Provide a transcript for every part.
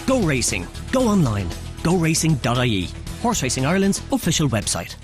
Go racing. Go online. GoRacing.ie. Horse Racing Ireland's official website.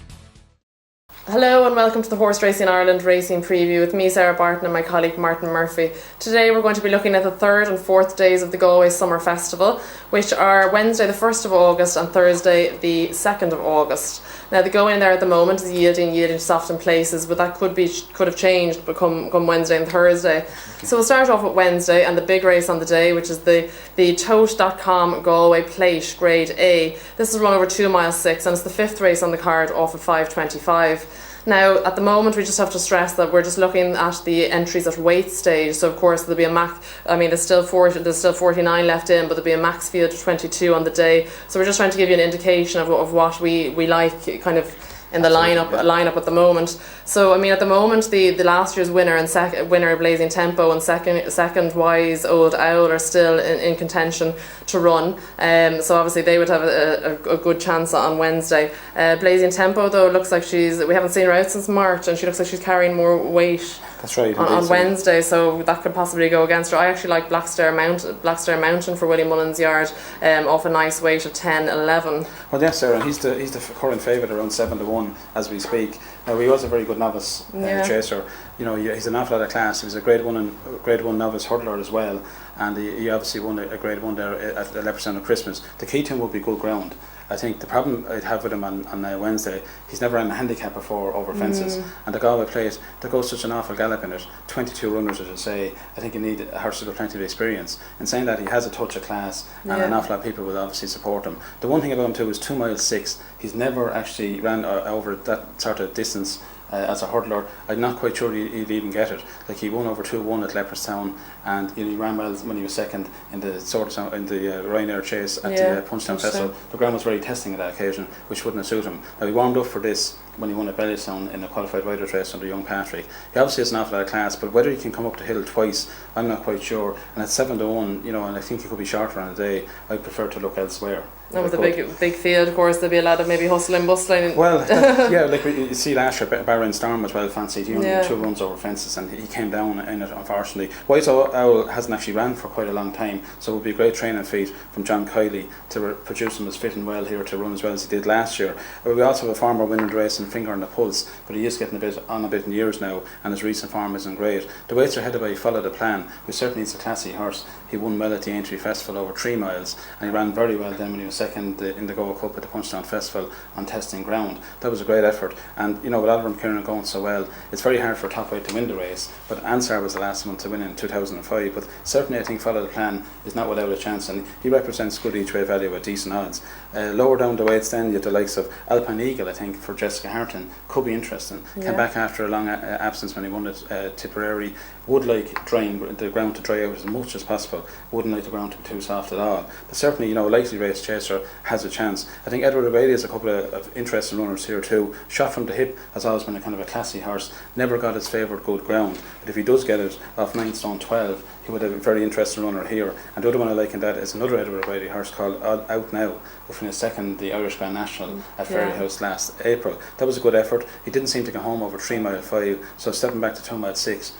Hello and welcome to the Horse Racing Ireland Racing Preview with me, Sarah Barton, and my colleague Martin Murphy. Today we're going to be looking at the 3rd and 4th days of the Galway Summer Festival, which are Wednesday the 1st of August and Thursday the 2nd of August. Now the going there at the moment is yielding soft in places, but that could have changed come Wednesday and Thursday. So we'll start off with Wednesday and the big race on the day, which is the Tote.com Galway Plate Grade A. This is run over 2 miles 6 and it's the 5th race on the card off at 5:25. Now, at the moment, we just have to stress that we're just looking at the entries at weight stage. So, of course, there'll be a max. I mean, there's still 49 left in, but there'll be a max field of 22 on the day. So, we're just trying to give you an indication of what we like, kind of in the lineup at the moment. So, I mean, at the moment, the last year's winner and winner Blazing Tempo and second Wise Old Owl are still in contention to run. So obviously they would have a good chance on Wednesday. Blazing Tempo though looks like we haven't seen her out since March, and she looks like she's carrying more weight. That's right. On Wednesday, so that could possibly go against her. I actually like Black Star Mountain for Willie Mullins' yard, off a nice weight of 10-11. Well, yes, Sarah, he's the current favourite around 7-1 as we speak. Now, he was a very good novice chaser. You know, he's an awful lot of class. He was a Grade 1 novice hurdler as well, and he obviously won a Grade 1 there at the Leopardstown on Christmas. The key to him would be good ground. I think the problem I'd have with him on Wednesday, he's never ran a handicap before over fences, and the Galway Plate, there goes such an awful gallop in it, 22 runners, as I say. I think you need a horse with plenty of experience. In saying that, he has a touch of class, and an awful lot of people will obviously support him. The one thing about him too is 2 miles 6, he's never actually ran over that sort of distance as a hurdler. I'm not quite sure he'd even get it. Like, he won over 2-1 at Leopardstown, and he ran well when he was second in the Ryanair chase at the Punchestown Festival. The ground was very testing at that occasion, which wouldn't suit him. Now, he warmed up for this when he won at Bellystone in a qualified riders race under young Patrick. He obviously has an awful lot of class, but whether he can come up the hill twice, I'm not quite sure. And at 7-1, you know, and I think he could be shorter on a day, I prefer to look elsewhere. And with a big field, of course, there'll be a lot of maybe hustling, bustling. Well, like you see last year, Barron Storm was well fancied. He only 2 runs over fences, and he came down in it, unfortunately. Wise Owl hasn't actually ran for quite a long time, so it would be a great training feat from John Kiley to produce him as fitting well here to run as well as he did last year. We also have a former winner in the race and finger on the pulse, but he is getting a bit in years now, and his recent form isn't great. The weights are headed by Follow the Plan, who certainly is a classy horse. He won well at the Aintree Festival over 3 miles, and he ran very well then when he was second in the Galway Cup at the Punchestown Festival on testing ground. That was a great effort, and you know, with Alvin Kieran going so well, it's very hard for a top weight to win the race, but Ansar was the last one to win in 2005, but certainly I think Follow the Plan is not without a chance, and he represents good each way value at decent odds. Lower down the weights then, you have the likes of Alpine Eagle, I think, for Jessica Harton, could be interesting. Came back after a long absence when he won at Tipperary. Would like drying the ground to dry out as much as possible, wouldn't like the ground to be too soft at all. But certainly, you know, a likely race chaser has a chance. I think Edward O'Reilly has a couple of interesting runners here too. Shot from the Hip has always been a kind of a classy horse, never got his favourite good ground, but if he does get it off 9 stone 12, he would have a very interesting runner here. And the other one I like in that is another Edward O'Reilly horse called Out Now, who finished second the Irish Grand National at Fairyhouse last April. That was a good effort. He didn't seem to go home over 3 mile 5, so stepping back to 2 mile 6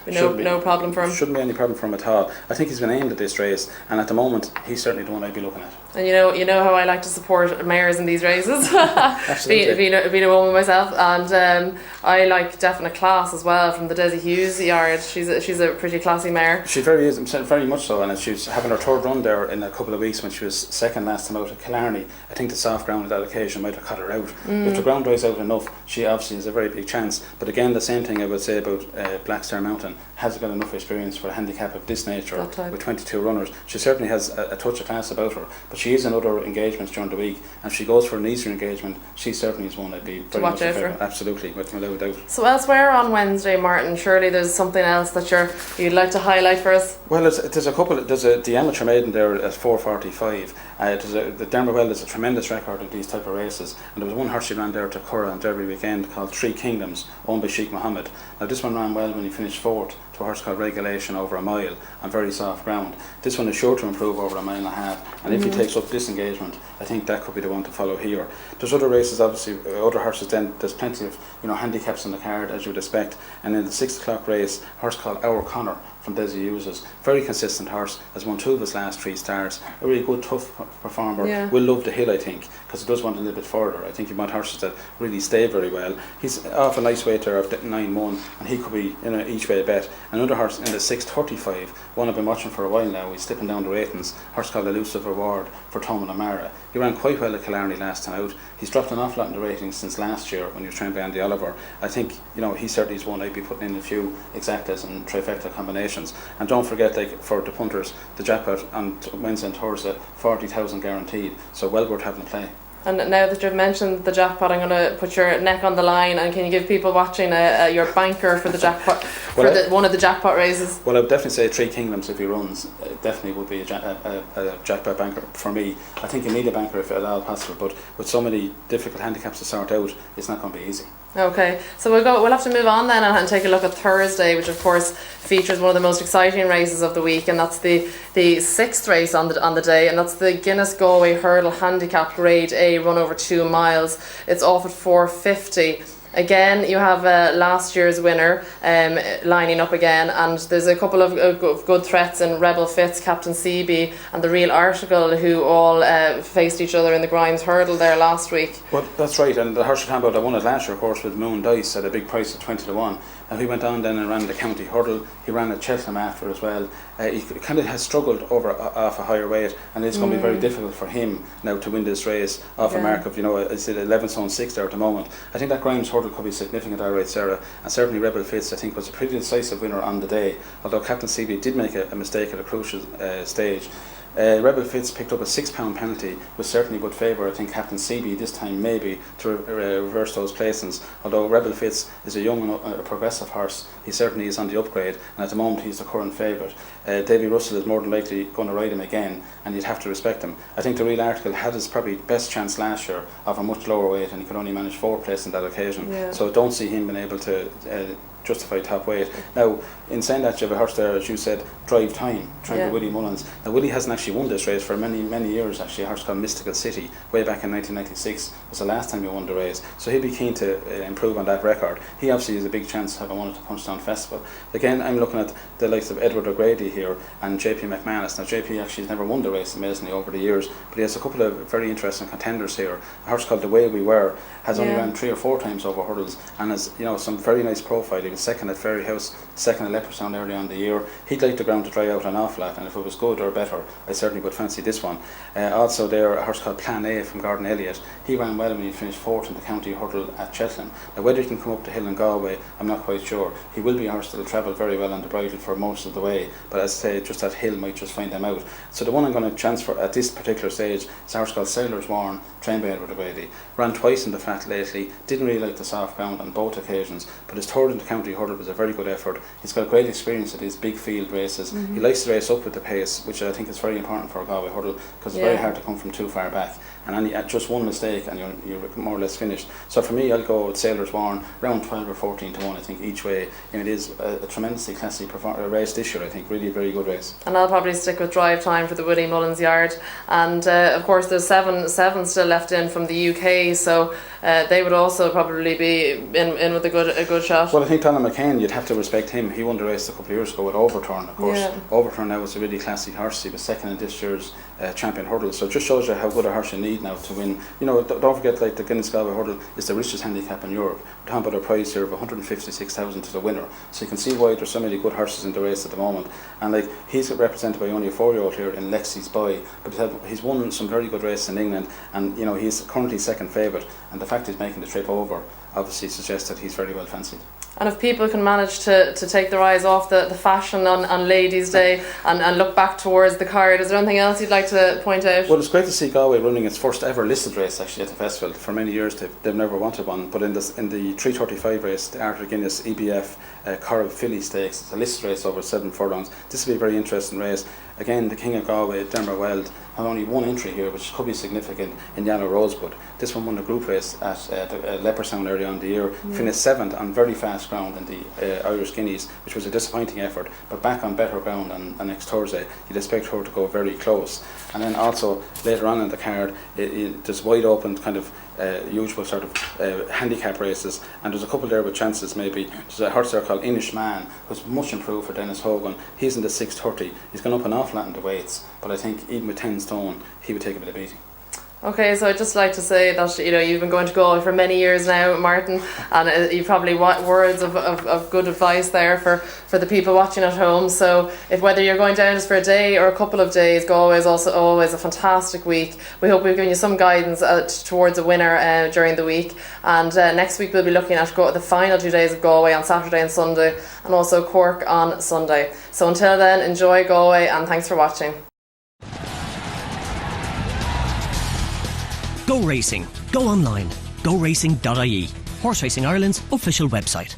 no problem for him. Shouldn't be any problem for him at all. I think he's been aimed at this race, and at the moment he's certainly the one I'd be looking at. And you know how I like to support mares in these races. Absolutely. being a woman myself, and I like definite class as well from the Desi Hughes yard. She's a pretty classy mare. She very much so, and she's having her 3rd run there in a couple of weeks when she was second last time out at Killarney. I think the soft ground at that occasion might have cut her out. If the ground dries out enough, she obviously has a very big chance. But again, the same thing I would say about Black Star Mountain. Hasn't got enough experience for a handicap of this nature with 22 runners. She certainly has a touch of class about her, but she is in other engagements during the week, and if she goes for an easier engagement, she certainly is one I'd be very much in favour. Absolutely, without doubt. So elsewhere on Wednesday, Martin, surely there's something else that you'd like to highlight for us? Well, there's a couple. The amateur maiden there at 4:45. The Dermawell is a tremendous record in these type of races, and there was one horse she ran there to Curra on Derby weekend called 3 Kingdoms, owned by Sheikh Mohammed. Now this one ran well when he finished 4th to a horse called Regulation over a mile on very soft ground. This one is sure to improve over a mile and a half, and if he takes up this engagement, I think that could be the one to follow here. There's other races, obviously, other horses. Then there's plenty of handicaps on the card as you would expect, and in the 6 o'clock race, a horse called Our Connor from Desi Uses. Very consistent horse, has won 2 of his last 3 starts. A really good, tough performer. Yeah. Will love the hill, I think, because it does want a little bit further. I think you want horses that really stay very well. He's off a nice weight there of 9-1, and he could be in an each way bet. Another horse in the 6:35, one I've been watching for a while now. He's slipping down the ratings. Horse called Elusive Reward for Tom O'Mara. He ran quite well at Killarney last time out. He's dropped an awful lot in the ratings since last year when he was trained by Andy Oliver. I think, he certainly is one I'd be putting in a few exactas and trifecta combinations. And don't forget, like, for the punters, the jackpot on Wednesday and Thursday, 40,000 guaranteed. So well worth having a play. And now that you've mentioned the jackpot, I'm going to put your neck on the line, and can you give people watching your banker for the jackpot, one of the jackpot races? Well, I would definitely say 3 Kingdoms if he runs. Definitely would be a jackpot banker for me. I think you need a banker if at all possible, but with so many difficult handicaps to sort out, it's not going to be easy. Okay, so we'll have to move on then and take a look at Thursday, which of course features one of the most exciting races of the week, and that's the 6th race on the day, and that's the Guinness Galway Hurdle Handicap Grade A run over 2 miles. It's off at 4:50. Again, you have last year's winner lining up again, and there's a couple of good threats in Rebel Fitz, Captain CB, and the Real Article, who all faced each other in the Grimes Hurdle there last week. Well, that's right, and the horse you're talking about, I won it last year, of course, with Moon Dice at a big price of 20-1. And he went on then and ran the County Hurdle. He ran at Cheltenham after as well. He kind of has struggled off a higher weight, and it's going to be very difficult for him now to win this race off a mark of, it's at 11 stone 6 there at the moment. I think that Grimes Hurdle could be significant, all right, Sarah. And certainly Rebel Fitz, I think, was a pretty decisive winner on the day, although Captain CB did make a mistake at a crucial stage. Rebel Fitz picked up a £6 penalty, which certainly would favour, I think, Captain CB this time maybe to reverse those placings. Although Rebel Fitz is a young and progressive horse, he certainly is on the upgrade, and at the moment he's the current favourite. Davy Russell is more than likely going to ride him again, and you'd have to respect him. I think the Real Article had his probably best chance last year of a much lower weight, and he could only manage 4th place on that occasion. Yeah. So I don't see him being able to justify top weight. Now, in saying that, you have a horse there, as you said, Drive Time, trained by Willie Mullins. Now, Willie hasn't actually won this race for many, many years, actually. A horse called Mystical City, way back in 1996, was the last time he won the race. So he'll be keen to improve on that record. He obviously has a big chance of having won at the Punchestown Festival. Again, I'm looking at the likes of Edward O'Grady here and JP McManus. Now, JP actually has never won the race, amazingly, over the years, but he has a couple of very interesting contenders here. A horse called The Way We Were has only ran 3 or 4 times over hurdles, and has some very nice profile. He was second at Ferry House, second at Leopardstown early on in the year. He'd like the ground to dry out an awful lot, and if it was good or better, I certainly would fancy this one. Also there, a horse called Plan A from Gordon Elliott. He ran well when he finished 4th in the County Hurdle at Cheltenham. Now, whether he can come up the hill in Galway, I'm not quite sure. He will be a horse that will travel very well on the bridle for most of the way, but as I say, just that hill might just find them out. So the one I'm going to chance for at this particular stage is a horse called Sailor's Warren, trained by Edward O'Grady. Ran twice in the flat lately, didn't really like the soft ground on both occasions, but his 3rd in the County Hurdle was a very good effort. He's got great experience at these big field races. He likes to race up with the pace, which I think is very important for a Galway Hurdle, because it's very hard to come from too far back, and just one mistake and you're more or less finished. So for me, I'll go with Sailor's Warren, round 12 or 14-1, I think, each way. It is a tremendously classy race this year, I think. Really very good race. And I'll probably stick with Drive Time for the Willie Mullins Yard, and of course there's seven still left in from the UK, so they would also probably be in with a good shot. Well, I think Donald McCain, you'd have to respect him. He won the race a couple of years ago with Overturn, of course. Overturn now is a really classy horse. He was second in this year's champion hurdle, so it just shows you how good a horse you need now to win. Don't forget, like, the Guinness Galway Hurdle is the richest handicap in Europe. We're talking about a prize here of 156,000 to the winner, so you can see why there's so many good horses in the race at the moment. And like, he's represented by only a 4-year-old here in Lexi's Boy, but he's won some very good races in England, and he's currently second favourite, and the fact he's making the trip over obviously suggests that he's very well fancied. And if people can manage to take their eyes off the fashion on Ladies' Day and look back towards the card, is there anything else you'd like to point out? Well, it's great to see Galway running its first ever listed race actually at the festival. For many years they've never wanted one, but in the 3:35 race, the Arthur Guinness EBF Corrib Filly Stakes, it's a listed race over 7 furlongs. This will be a very interesting race. Again, the King of Galway, Dermot Weld, had only one entry here, which could be significant, in Yellow Rosebud. This one won the group race at Leopardstown early on in the year, finished 7th on very fast ground in the Irish Guineas, which was a disappointing effort, but back on better ground on next Thursday. You'd expect her to go very close. And then also later on in the card, there's wide open kind of usual sort of handicap races, and there's a couple there with chances maybe. There's a horse there called Inish Man, who's much improved for Dennis Hogan. He's in the 6:30. He's gone up an awful lot in the weights, but I think even with 10 stone, he would take a bit of beating. Okay, so I'd just like to say that you've been going to Galway for many years now, Martin, and you probably want words of good advice there for the people watching at home. So if whether you're going down just for a day or a couple of days, Galway is also always a fantastic week. We hope we've given you some guidance towards a winner during the week, and next week we'll be looking at the final 2 days of Galway on Saturday and Sunday, and also Cork on Sunday. So until then, enjoy Galway, and thanks for watching. Go racing. Go online. GoRacing.ie. Horse Racing Ireland's official website.